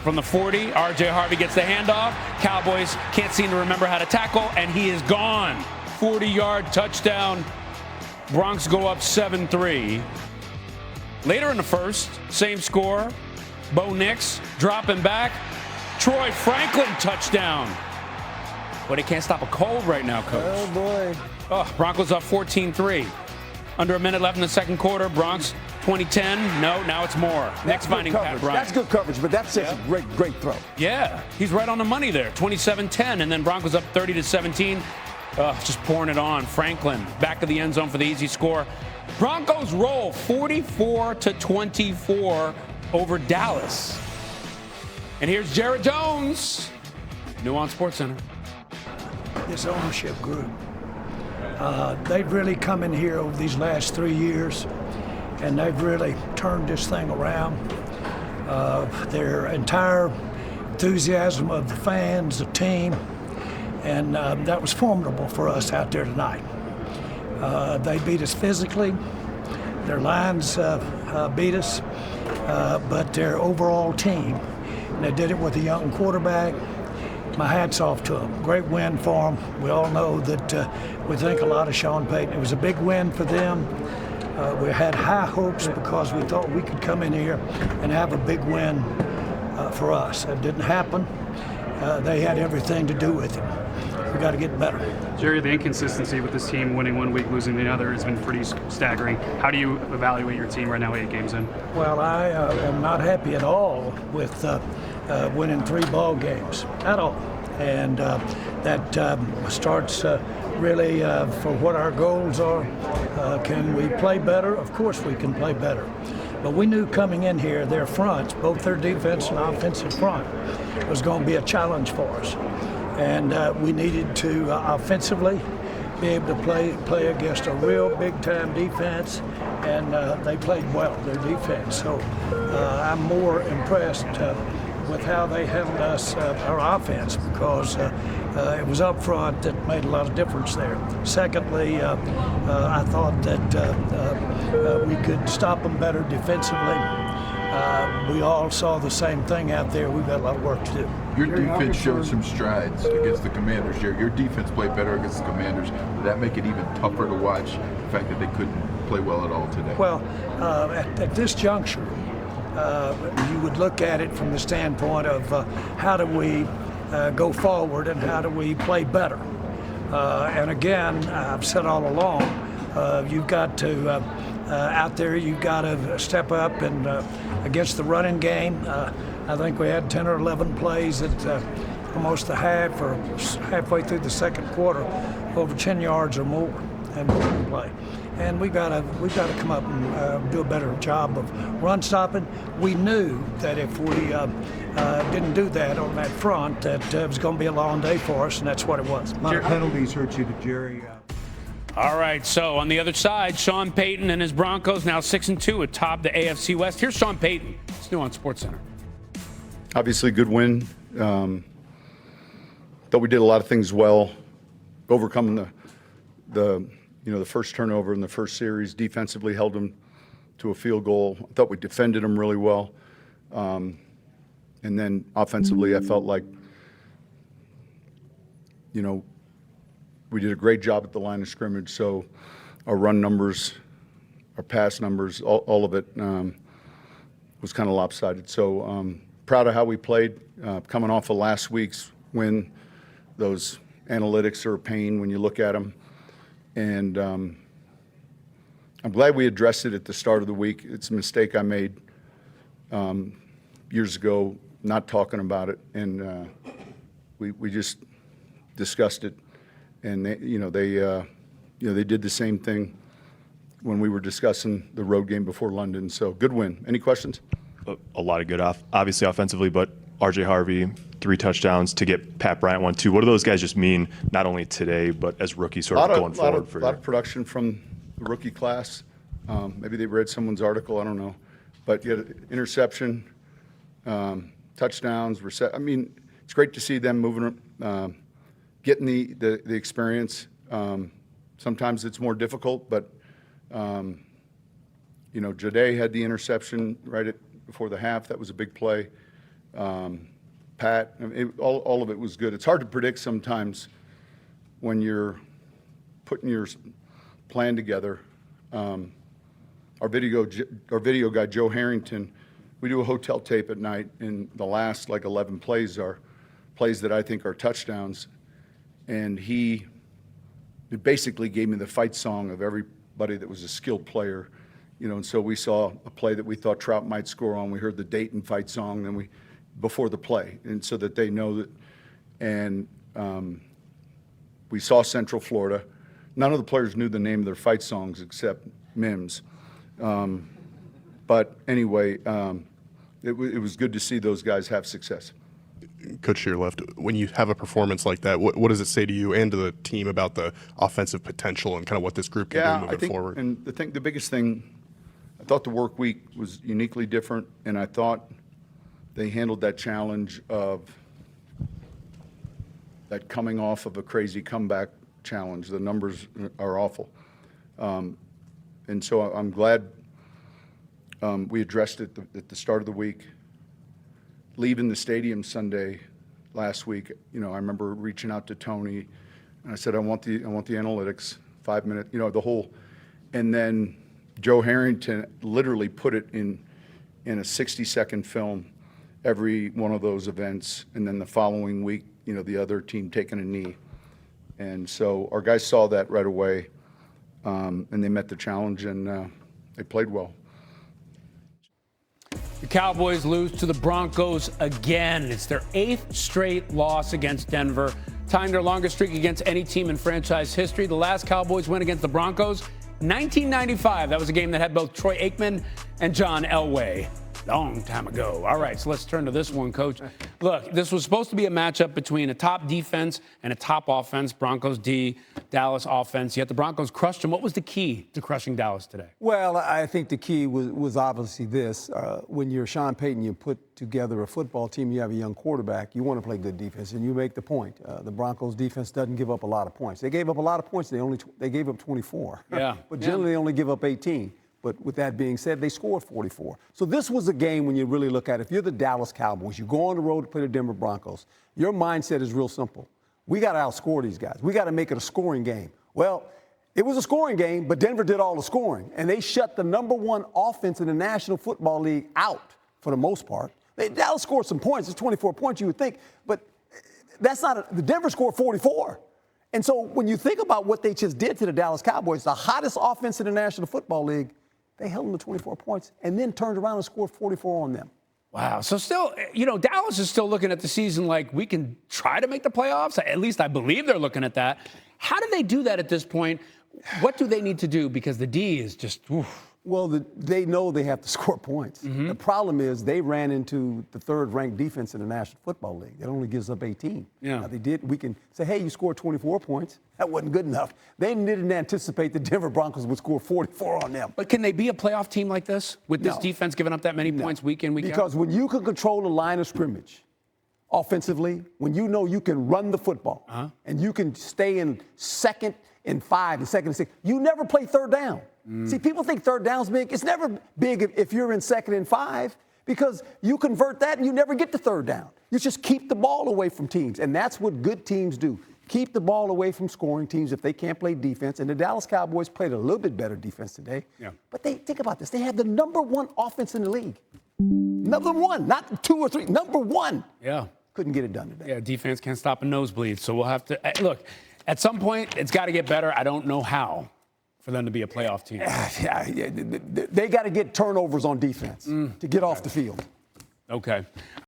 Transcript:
From the 40, R.J. Harvey gets the handoff. Cowboys can't seem to remember how to tackle, and he is gone. 40-yard touchdown. Broncos go up 7-3. Later in the first, same score. Bo Nix dropping back. Troy Franklin touchdown. But he can't stop a cold right now, Coach. Oh, boy. Oh, Broncos up 14-3. Under a minute left in the second quarter. Bronx 20-10. No, now it's more. Next finding Pat Bryant. That's good coverage, but that's such a great throw. Yeah, he's right on the money there. 27-10, and then Broncos up 30-17. Just pouring it on. Franklin back of the end zone for the easy score. Broncos roll 44-24 over Dallas. And here's Jared Jones, new on SportsCenter. This ownership group, they've really come in here over these last 3 years, and they've really turned this thing around. Their entire enthusiasm of the fans, the team, and that was formidable for us out there tonight. They beat us physically. Their lines beat us, but their overall team, and they did it with a young quarterback. My hat's off to them. Great win for them. We all know that we think a lot of Sean Payton. It was a big win for them. We had high hopes because we thought we could come in here and have a big win for us. It didn't happen. They had everything to do with it. We got to get better. Jerry, the inconsistency with this team winning one week, losing the other has been pretty staggering. How do you evaluate your team right now, 8 games in? Well, I am not happy at all with winning 3 ball games at all. And that starts really for what our goals are. Can we play better? Of course we can play better. But we knew coming in here, their fronts, both their defense and offensive front, was going to be a challenge for us. And we needed to offensively be able to play against a real big-time defense, and they played well, their defense. So I'm more impressed with how they handled us, our offense, because it was up front that made a lot of difference there. Secondly, I thought that we could stop them better defensively. We all saw the same thing out there. We've got a lot of work to do. Your defense showed some strides against the Commanders. Your defense played better against the Commanders. Did that make it even tougher to watch, the fact that they couldn't play well at all today? Well, at this juncture, you would look at it from the standpoint of how do we go forward and how do we play better. And again, I've said all along, you've got to, out there, you've got to step up and against the running game. I think we had 10 or 11 plays at almost the half or halfway through the second quarter, over 10 yards or more and play. And we got to come up and do a better job of run stopping. We knew that if we didn't do that on that front, that it was going to be a long day for us, and that's what it was. My penalties hurt you to Jerry. All right, so on the other side, Sean Payton and his Broncos now 6-2 atop the AFC West. Here's Sean Payton. It's new on SportsCenter. Obviously, good win. Thought we did a lot of things well, overcoming the first turnover in the first series. Defensively, held them to a field goal. I thought we defended them really well, and then offensively, I felt like we did a great job at the line of scrimmage. So our run numbers, our pass numbers, all of it was kind of lopsided. So proud of how we played, coming off of last week's win. Those analytics are a pain when you look at them. And I'm glad we addressed it at the start of the week. It's a mistake I made years ago, not talking about it. And we just discussed it. And they did the same thing when we were discussing the road game before London. So good win. Any questions? A lot of good obviously offensively, but R.J. Harvey, 3 touchdowns to get Pat Bryant 1, 2. What do those guys just mean, not only today, but as rookies sort of going forward? A lot of production from the rookie class. Maybe they read someone's article, I don't know. But you had interception, touchdowns. I mean, it's great to see them moving, getting the experience. Sometimes it's more difficult, but Jade had the interception right before the half. That was a big play. Pat, I mean, all of it was good. It's hard to predict sometimes when you're putting your plan together. Our video guy, Joe Harrington, we do a hotel tape at night, and the last like 11 plays are plays that I think are touchdowns. And he basically gave me the fight song of everybody that was a skilled player, and so we saw a play that we thought Trout might score on. We heard the Dayton fight song, then before the play, and so that they know that. And we saw Central Florida. None of the players knew the name of their fight songs except Mims. But anyway, it was good to see those guys have success. Coach to your left, when you have a performance like that, what does it say to you and to the team about the offensive potential and kind of what this group can do moving forward? And the biggest thing, I thought the work week was uniquely different, and I thought they handled that challenge of that coming off of a crazy comeback challenge. The numbers are awful. And so I'm glad we addressed it at the start of the week. Leaving the stadium Sunday last week, I remember reaching out to Tony, and I said, I want the analytics, 5 minute, the whole. And then Joe Harrington literally put it in a 60-second film, every one of those events, and then the following week, the other team taking a knee. And so our guys saw that right away, and they met the challenge, and they played well. The Cowboys lose to the Broncos again. It's their 8th straight loss against Denver, tying their longest streak against any team in franchise history. The last Cowboys win against the Broncos, 1995. That was a game that had both Troy Aikman and John Elway. Long time ago. All right, so let's turn to this one, Coach. Look, this was supposed to be a matchup between a top defense and a top offense, Broncos D, Dallas offense, yet the Broncos crushed them. What was the key to crushing Dallas today? Well, I think the key was obviously this. When you're Sean Payton, you put together a football team, you have a young quarterback, you want to play good defense, and you make the point. The Broncos defense doesn't give up a lot of points. They gave up a lot of points. They gave up 24. Yeah. But generally they only give up 18. But with that being said, they scored 44. So this was a game when you really look at it. If you're the Dallas Cowboys, you go on the road to play the Denver Broncos, your mindset is real simple. We got to outscore these guys. We got to make it a scoring game. Well, it was a scoring game, but Denver did all the scoring. And they shut the #1 offense in the National Football League out for the most part. Dallas scored some points. It's 24 points, you would think. But that's not – the Denver scored 44. And so when you think about what they just did to the Dallas Cowboys, the hottest offense in the National Football League, they held them to 24 points and then turned around and scored 44 on them. Wow. So still, Dallas is still looking at the season like we can try to make the playoffs. At least I believe they're looking at that. How do they do that at this point? What do they need to do? Because the D is just, oof. Well, they know they have to score points. Mm-hmm. The problem is they ran into the third-ranked defense in the National Football League. That only gives up 18. Yeah. Now, we can say, hey, you scored 24 points. That wasn't good enough. They didn't anticipate the Denver Broncos would score 44 on them. But can they be a playoff team like this with this defense giving up that many points week in, week out? Because when you can control the line of scrimmage offensively, when you know you can run the football and you can stay in 2nd and 5 and 2nd and 6, you never play third down. See, people think third down's big. It's never big if you're in 2nd and 5 because you convert that and you never get to third down. You just keep the ball away from teams, and that's what good teams do. Keep the ball away from scoring teams if they can't play defense. And the Dallas Cowboys played a little bit better defense today. Yeah. But think about this. They have the #1 offense in the league. #1, not 2 or 3, #1. Yeah. Couldn't get it done today. Yeah, defense can't stop a nosebleed. So we'll have to look, at some point, it's got to get better. I don't know how for them to be a playoff team. They got to get turnovers on defense to get off the field. Okay.